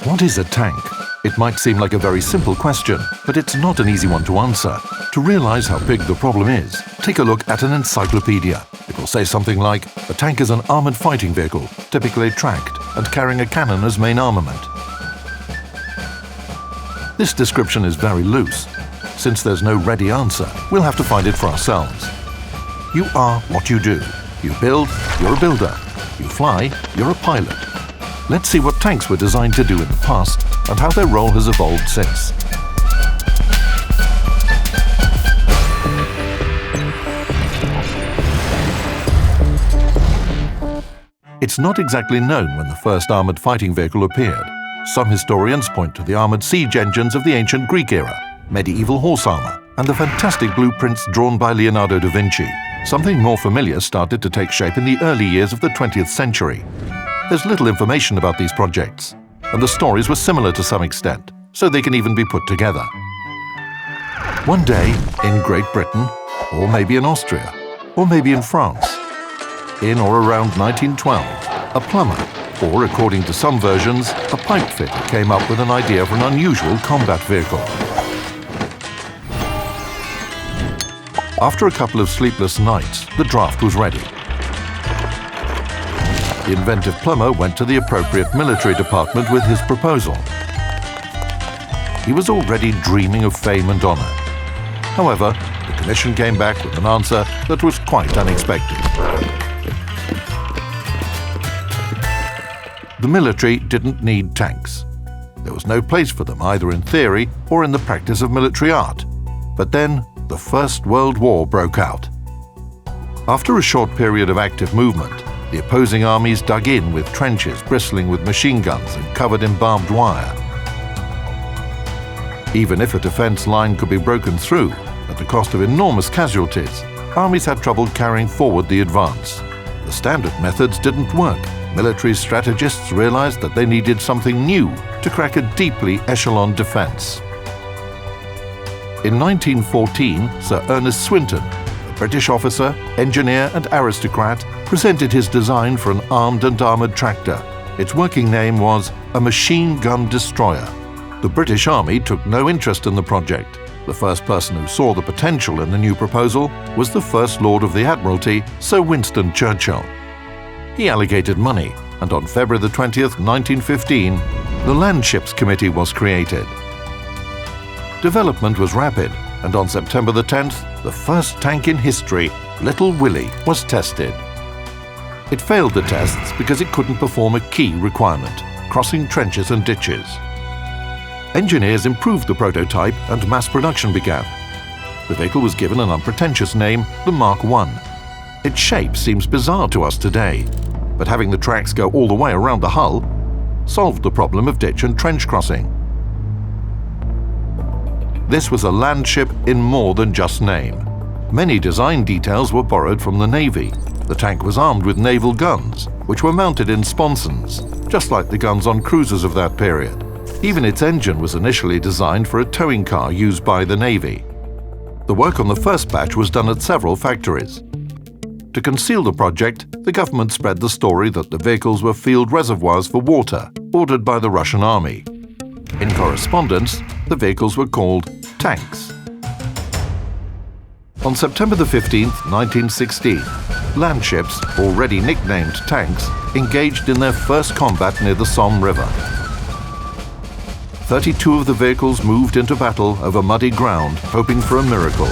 What is a tank? It might seem like a very simple question, but it's not an easy one to answer. To realize how big the problem is, take a look at an encyclopedia. It will say something like, a tank is an armored fighting vehicle, typically tracked and carrying a cannon as main armament. This description is very loose. Since there's no ready answer, we'll have to find it for ourselves. You are what you do. You build, you're a builder. You fly, you're a pilot. Let's see what tanks were designed to do in the past and how their role has evolved since. It's not exactly known when the first armored fighting vehicle appeared. Some historians point to the armored siege engines of the ancient Greek era, medieval horse armor, and the fantastic blueprints drawn by Leonardo da Vinci. Something more familiar started to take shape in the early years of the 20th century. There's little information about these projects, and the stories were similar to some extent, so they can even be put together. One day, in Great Britain, or maybe in Austria, or maybe in France, in or around 1912, a plumber, or according to some versions, a pipe fitter came up with an idea for an unusual combat vehicle. After a couple of sleepless nights, the draft was ready. The inventive plumber went to the appropriate military department with his proposal. He was already dreaming of fame and honor. However, the commission came back with an answer that was quite unexpected. The military didn't need tanks. There was no place for them either in theory or in the practice of military art. But then, the First World War broke out. After a short period of active movement, the opposing armies dug in with trenches bristling with machine guns and covered in barbed wire. Even if a defense line could be broken through, at the cost of enormous casualties, armies had trouble carrying forward the advance. The standard methods didn't work. Military strategists realized that they needed something new to crack a deeply echeloned defense. In 1914, Sir Ernest Swinton, a British officer, engineer and aristocrat, presented his design for an armed and armored tractor. Its working name was a machine gun destroyer. The British Army took no interest in the project. The first person who saw the potential in the new proposal was the First Lord of the Admiralty, Sir Winston Churchill. He allocated money, and on February 20th, 1915, the Land Ships Committee was created. Development was rapid, and on September 10th, the first tank in history, Little Willie, was tested. It failed the tests because it couldn't perform a key requirement, crossing trenches and ditches. Engineers improved the prototype and mass production began. The vehicle was given an unpretentious name, the Mark I. Its shape seems bizarre to us today, but having the tracks go all the way around the hull solved the problem of ditch and trench crossing. This was a land ship in more than just name. Many design details were borrowed from the Navy. The tank was armed with naval guns, which were mounted in sponsons, just like the guns on cruisers of that period. Even its engine was initially designed for a towing car used by the Navy. The work on the first batch was done at several factories. To conceal the project, the government spread the story that the vehicles were field reservoirs for water, ordered by the Russian army. In correspondence, the vehicles were called tanks. On September 15th, 1916, land ships, already nicknamed tanks, engaged in their first combat near the Somme River. 32 of the vehicles moved into battle over muddy ground, hoping for a miracle.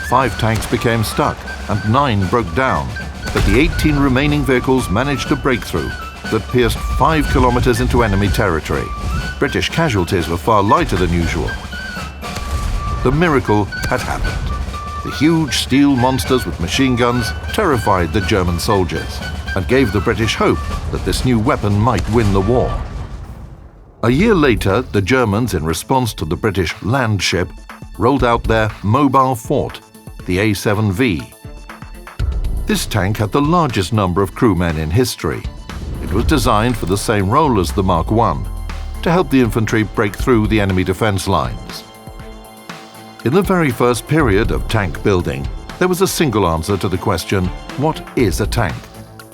5 tanks became stuck and 9 broke down, but the 18 remaining vehicles managed to break through that pierced 5 kilometers into enemy territory. British casualties were far lighter than usual. The miracle had happened. The huge steel monsters with machine guns terrified the German soldiers and gave the British hope that this new weapon might win the war. A year later, the Germans, in response to the British land ship, rolled out their mobile fort, the A7V. This tank had the largest number of crewmen in history. It was designed for the same role as the Mark I, to help the infantry break through the enemy defense lines. In the very first period of tank building, there was a single answer to the question, what is a tank?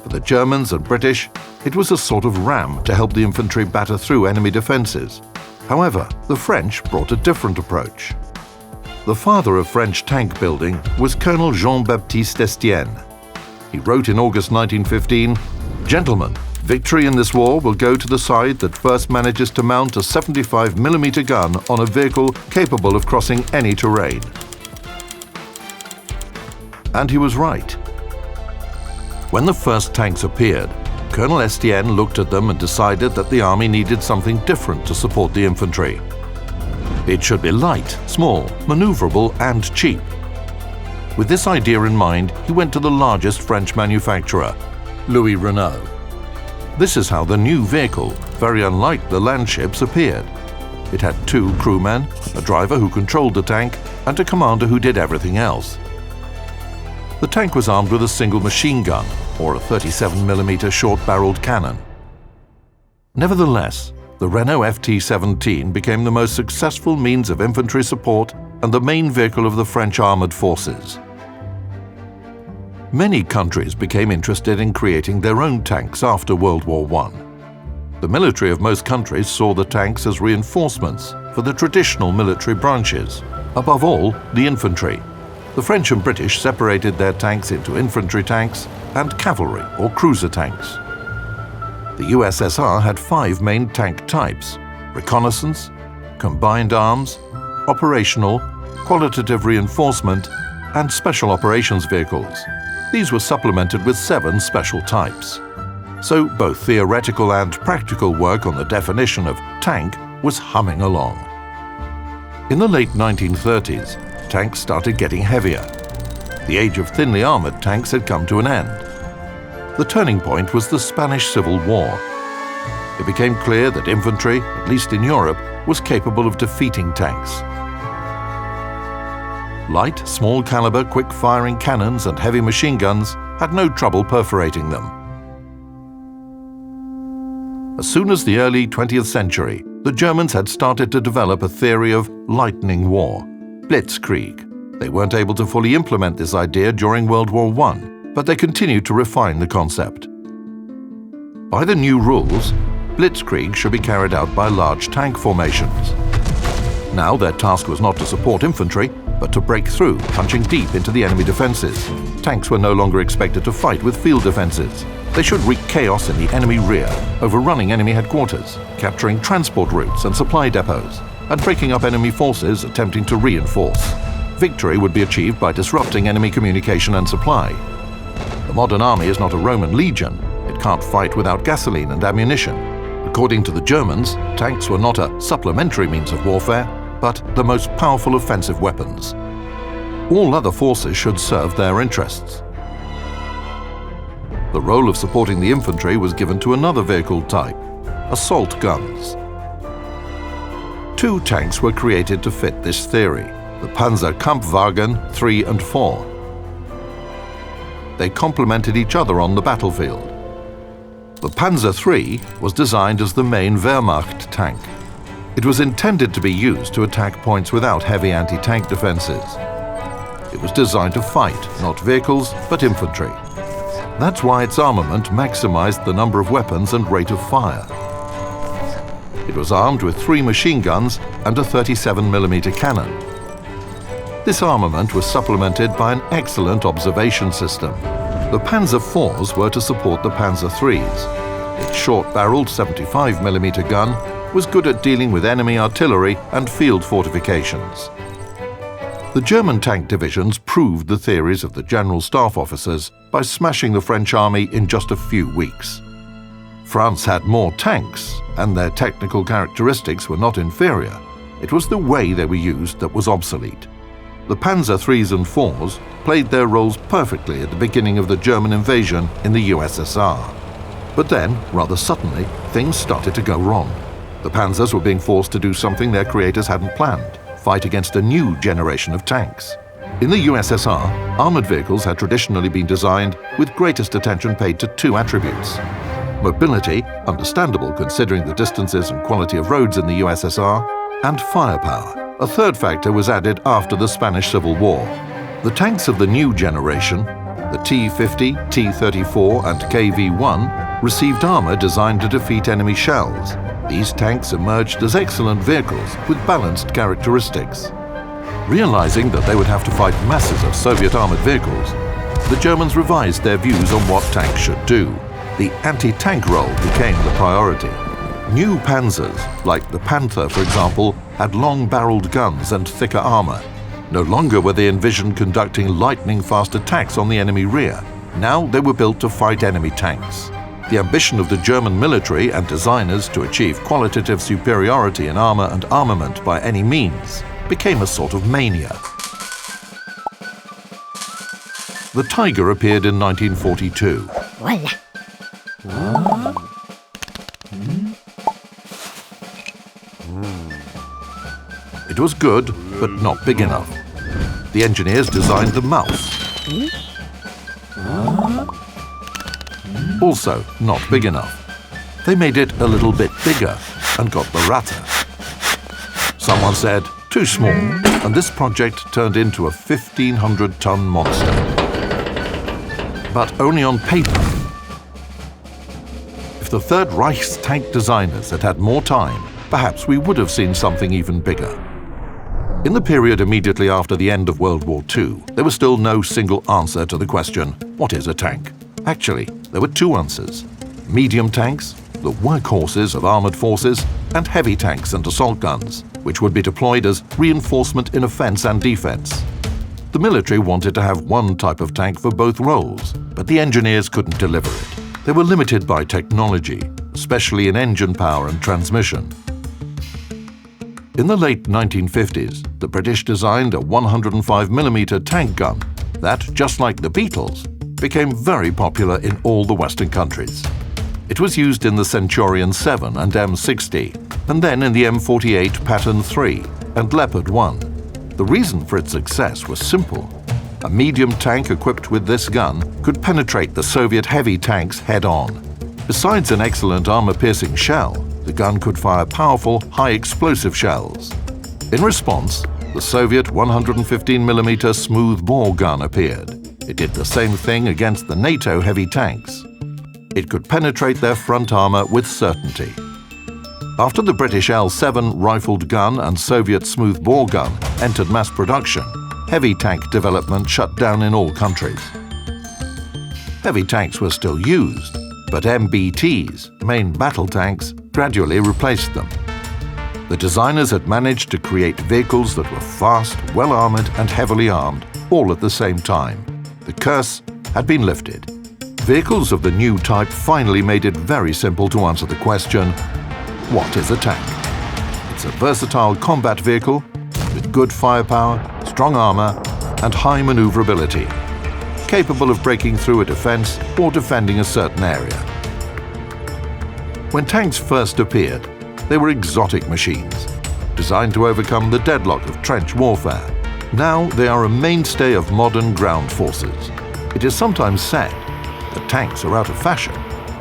For the Germans and British, it was a sort of ram to help the infantry batter through enemy defences. However, the French brought a different approach. The father of French tank building was Colonel Jean-Baptiste Estienne. He wrote in August 1915, "Gentlemen, victory in this war will go to the side that first manages to mount a 75mm gun on a vehicle capable of crossing any terrain." And he was right. When the first tanks appeared, Colonel Estienne looked at them and decided that the army needed something different to support the infantry. It should be light, small, maneuverable, and cheap. With this idea in mind, he went to the largest French manufacturer, Louis Renault. This is how the new vehicle, very unlike the land ships, appeared. It had 2 crewmen, a driver who controlled the tank, and a commander who did everything else. The tank was armed with a single machine gun, or a 37mm short-barreled cannon. Nevertheless, the Renault FT-17 became the most successful means of infantry support and the main vehicle of the French armoured forces. Many countries became interested in creating their own tanks after World War I. The military of most countries saw the tanks as reinforcements for the traditional military branches, above all, the infantry. The French and British separated their tanks into infantry tanks and cavalry or cruiser tanks. The USSR had 5 main tank types: reconnaissance, combined arms, operational, qualitative reinforcement, and special operations vehicles. These were supplemented with 7 special types. So both theoretical and practical work on the definition of tank was humming along. In the late 1930s, tanks started getting heavier. The age of thinly armoured tanks had come to an end. The turning point was the Spanish Civil War. It became clear that infantry, at least in Europe, was capable of defeating tanks. Light, small-caliber, quick-firing cannons and heavy machine guns had no trouble perforating them. As soon as the early 20th century, the Germans had started to develop a theory of lightning war, Blitzkrieg. They weren't able to fully implement this idea during World War I, but they continued to refine the concept. By the new rules, Blitzkrieg should be carried out by large tank formations. Now their task was not to support infantry, but to break through, punching deep into the enemy defenses. Tanks were no longer expected to fight with field defenses. They should wreak chaos in the enemy rear, overrunning enemy headquarters, capturing transport routes and supply depots, and breaking up enemy forces attempting to reinforce. Victory would be achieved by disrupting enemy communication and supply. The modern army is not a Roman legion. It can't fight without gasoline and ammunition. According to the Germans, tanks were not a supplementary means of warfare, but the most powerful offensive weapons. All other forces should serve their interests. The role of supporting the infantry was given to another vehicle type, assault guns. 2 tanks were created to fit this theory, the Panzer Kampfwagen 3 and 4. They complemented each other on the battlefield. The Panzer III was designed as the main Wehrmacht tank. It was intended to be used to attack points without heavy anti-tank defenses. It was designed to fight, not vehicles, but infantry. That's why its armament maximized the number of weapons and rate of fire. It was armed with 3 machine guns and a 37mm cannon. This armament was supplemented by an excellent observation system. The Panzer IVs were to support the Panzer IIIs. Its short-barreled 75mm gun was good at dealing with enemy artillery and field fortifications. The German tank divisions proved the theories of the General Staff officers by smashing the French army in just a few weeks. France had more tanks, and their technical characteristics were not inferior. It was the way they were used that was obsolete. The Panzer IIIs and IVs played their roles perfectly at the beginning of the German invasion in the USSR. But then, rather suddenly, things started to go wrong. The Panzers were being forced to do something their creators hadn't planned: fight against a new generation of tanks. In the USSR, armored vehicles had traditionally been designed with greatest attention paid to 2 attributes: mobility, understandable considering the distances and quality of roads in the USSR, and firepower. A third factor was added after the Spanish Civil War. The tanks of the new generation, the The T-50, T-34 and KV-1 received armor designed to defeat enemy shells. These tanks emerged as excellent vehicles with balanced characteristics. Realizing that they would have to fight masses of Soviet armored vehicles, the Germans revised their views on what tanks should do. The anti-tank role became the priority. New panzers, like the Panther for example, had long-barreled guns and thicker armor. No longer were they envisioned conducting lightning-fast attacks on the enemy rear. Now they were built to fight enemy tanks. The ambition of the German military and designers to achieve qualitative superiority in armor and armament by any means became a sort of mania. The Tiger appeared in 1942. Voila. It was good, but not big enough. The engineers designed the Mouse. Also not big enough. They made it a little bit bigger and got the Ratter. Someone said, too small, and this project turned into a 1,500-ton monster. But only on paper. If the Third Reich's tank designers had had more time, perhaps we would have seen something even bigger. In the period immediately after the end of World War II, there was still no single answer to the question, what is a tank? Actually, there were two answers. Medium tanks, the workhorses of armored forces, and heavy tanks and assault guns, which would be deployed as reinforcement in offense and defense. The military wanted to have one type of tank for both roles, but the engineers couldn't deliver it. They were limited by technology, especially in engine power and transmission. In the late 1950s, the British designed a 105mm tank gun that, just like the Beatles, became very popular in all the Western countries. It was used in the Centurion 7 and M60, and then in the M48 Pattern 3 and Leopard 1. The reason for its success was simple. A medium tank equipped with this gun could penetrate the Soviet heavy tanks head-on. Besides an excellent armor-piercing shell, the gun could fire powerful, high-explosive shells. In response, the Soviet 115mm smooth-bore gun appeared. It did the same thing against the NATO heavy tanks. It could penetrate their front armor with certainty. After the British L7 rifled gun and Soviet smooth-bore gun entered mass production, heavy tank development shut down in all countries. Heavy tanks were still used, but MBTs, main battle tanks, gradually replaced them. The designers had managed to create vehicles that were fast, well-armored and heavily armed, all at the same time. The curse had been lifted. Vehicles of the new type finally made it very simple to answer the question, what is a tank? It's a versatile combat vehicle with good firepower, strong armor, and high maneuverability, capable of breaking through a defense or defending a certain area. When tanks first appeared, they were exotic machines, designed to overcome the deadlock of trench warfare. Now they are a mainstay of modern ground forces. It is sometimes said that tanks are out of fashion,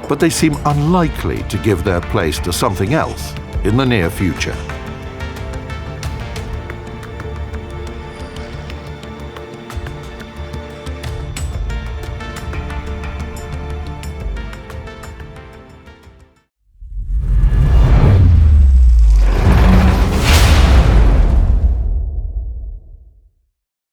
but they seem unlikely to give their place to something else in the near future.